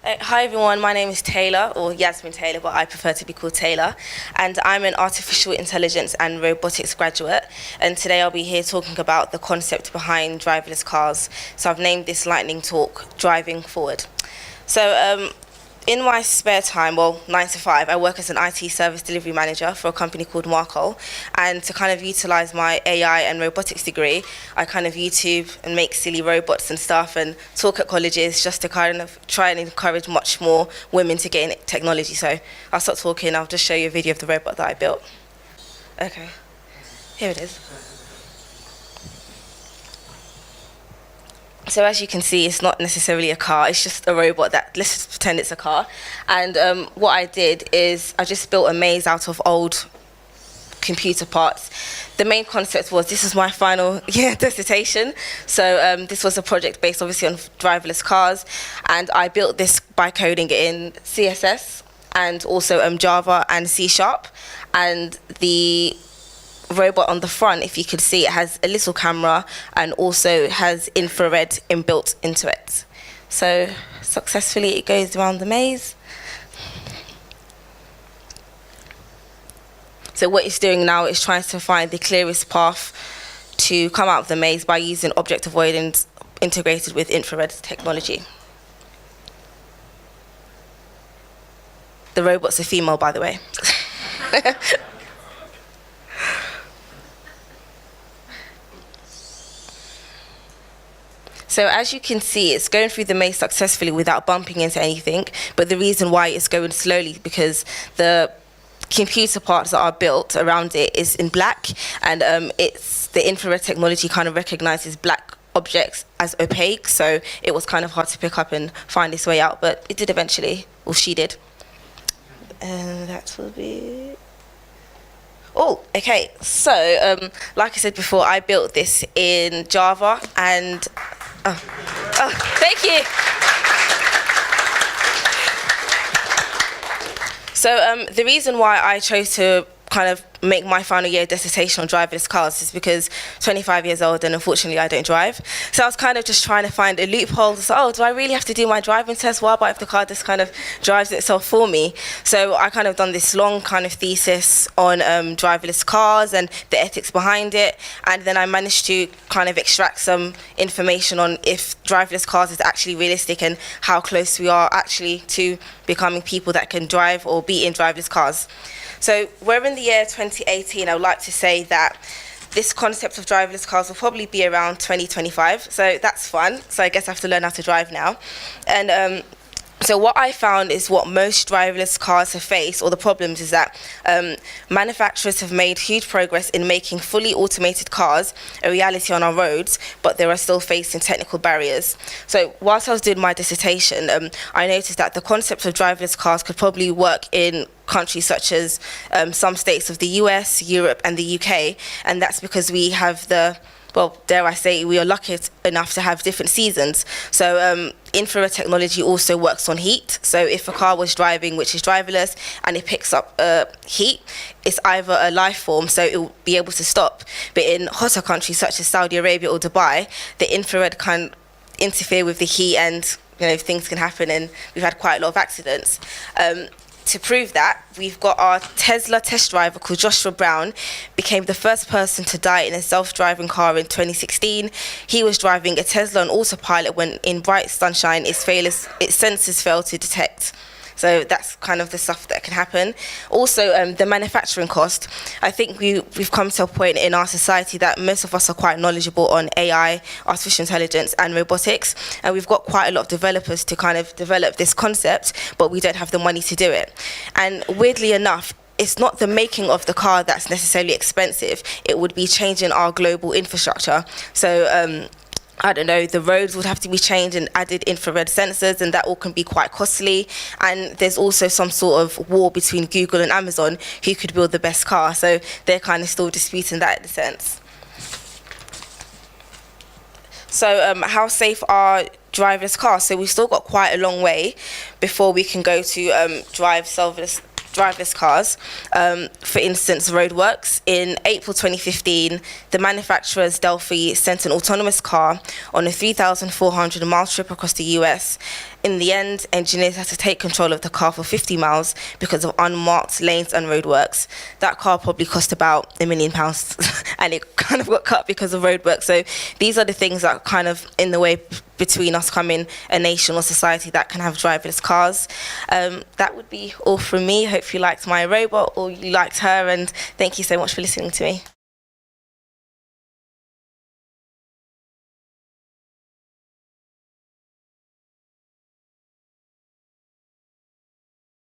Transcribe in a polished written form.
Hi everyone, my name is Taylor, or Yasmin Taylor, but I prefer to be called Taylor. And I'm an artificial intelligence and robotics graduate. And today I'll be here talking about the concept behind driverless cars. So I've named this lightning talk, Driving Forward. So in my spare time, well, 9 to 5, I work as an IT service delivery manager for a company called Marco. And to kind of utilize my AI and robotics degree, I kind of YouTube and make silly robots and stuff and talk at colleges just to kind of try and encourage much more women to get in technology. So I'll stop talking, I'll just show you a video of the robot that I built. Okay, here it is. So as you can see, it's not necessarily a car, it's just a robot that, let's just pretend it's a car. And what I did is I just built a maze out of old computer parts. The main concept was, this is my final year dissertation. So this was a project based obviously on driverless cars. And I built this by coding in CSS and also Java and C#. And the robot on the front, if you could see, it has a little camera and also has infrared inbuilt into it. So successfully it goes around the maze. So what it's doing now is trying to find the clearest path to come out of the maze by using object avoidance integrated with infrared technology. The robot's a female, by the way. So as you can see, it's going through the maze successfully without bumping into anything. But the reason why it's going slowly is because the computer parts that are built around it is in black, and it's the infrared technology kind of recognizes black objects as opaque. So it was kind of hard to pick up and find its way out, but it did eventually, or she did. And that will be. Oh, okay. So, like I said before, I built this in Java and. Thank you. So the reason why I chose to kind of make my final year dissertation on driverless cars is because 25 years old and unfortunately I don't drive. So I was kind of just trying to find a loophole to say, oh, do I really have to do my driving test? What about if the car just kind of drives itself for me? So I kind of done this long kind of thesis on driverless cars and the ethics behind it. And then I managed to kind of extract some information on if driverless cars is actually realistic and how close we are actually to becoming people that can drive or be in driverless cars. So we're in the year 2018. I would like to say that this concept of driverless cars will probably be around 2025. So that's fun. So I guess I have to learn how to drive now. And so what I found is what most driverless cars have faced, or the problems, is that manufacturers have made huge progress in making fully automated cars a reality on our roads, but they are still facing technical barriers. So whilst I was doing my dissertation, I noticed that the concept of driverless cars could probably work in countries such as some states of the US, Europe, and the UK, and that's because we have well, dare I say, we are lucky enough to have different seasons. So infrared technology also works on heat. So if a car was driving, which is driverless, and it picks up heat, it's either a life form, so it will be able to stop. But in hotter countries such as Saudi Arabia or Dubai, the infrared can interfere with the heat, and things can happen. And we've had quite a lot of accidents. To prove that, we've got our Tesla test driver called Joshua Brown, became the first person to die in a self-driving car in 2016. He was driving a Tesla on autopilot when in bright sunshine its sensors failed to detect. So that's kind of the stuff that can happen. Also, the manufacturing cost. I think we've come to a point in our society that most of us are quite knowledgeable on AI, artificial intelligence, and robotics. And we've got quite a lot of developers to kind of develop this concept, but we don't have the money to do it. And weirdly enough, it's not the making of the car that's necessarily expensive. It would be changing our global infrastructure. So, I don't know, the roads would have to be changed and added infrared sensors, and that all can be quite costly. And there's also some sort of war between Google and Amazon who could build the best car. So they're kind of still disputing that in a sense. So how safe are driverless cars? So we've still got quite a long way before we can go to drive driverless cars. For instance, roadworks. In April 2015, the manufacturers Delphi sent an autonomous car on a 3,400-mile trip across the US. in the end, engineers had to take control of the car for 50 miles because of unmarked lanes and roadworks. That car probably cost about £1 million and it kind of got cut because of roadwork. So these are the things that are kind of in the way between us becoming a nation or society that can have driverless cars. That would be all from me. Hope you liked my robot or you liked her, and thank you so much for listening to me.